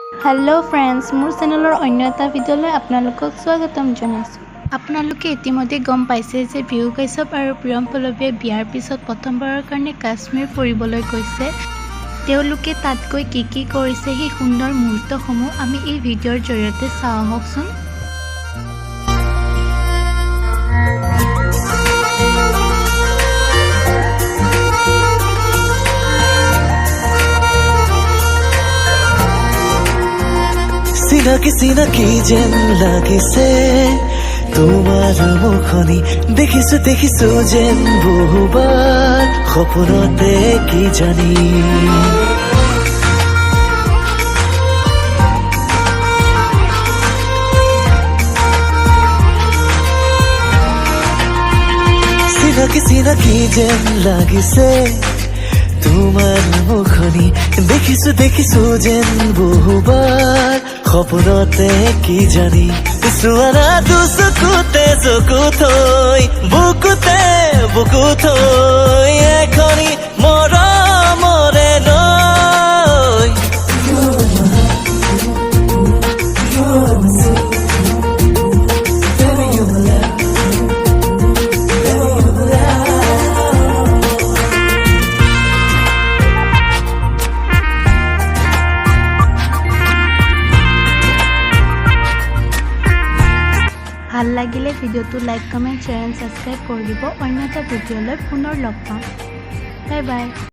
Hello friends, मोर चेनेलर अन्य এটা ভিডিঅ'লৈ আপোনালোকক স্বাগতম জনাইছো। আপোনালোকে ইতিমধ্যে গম পাইছে যে বিহু কাশ্যপ আৰু প্ৰিয়ম পল্লৱীয়ে বিয়াৰ পিছত প্ৰথমবাৰৰ কাৰণে কাশ্মীৰ ফুৰিবলৈ গৈছে। তেওঁলোকে তাত গৈ কি কৰিছে সেই সুন্দৰ মুহূৰ্তসমূহ আমি এই ভিডিঅ'ৰ জৰিয়তে চাওঁ আহকচোন। চিনাকি যেন লাগিছে তোমাৰ মুখনি দেখিছো যেন বহুবাৰ সপোনতে কি জানি চিনাকি যেন লাগিছে তোমাৰ মুখনি দেখিছো যেন বহুবাৰ সপোনতে কি জানি চোৱাটো চকু থৈ বুকু থৈ এখনি মৰমৰে নৈ ভাল লাগিলে ভিডিঅ'টো like comment share and subscribe কৰি দিব। অন্য এটা ভিডিঅ'লৈ পুনৰ লগ পাম। Bye bye.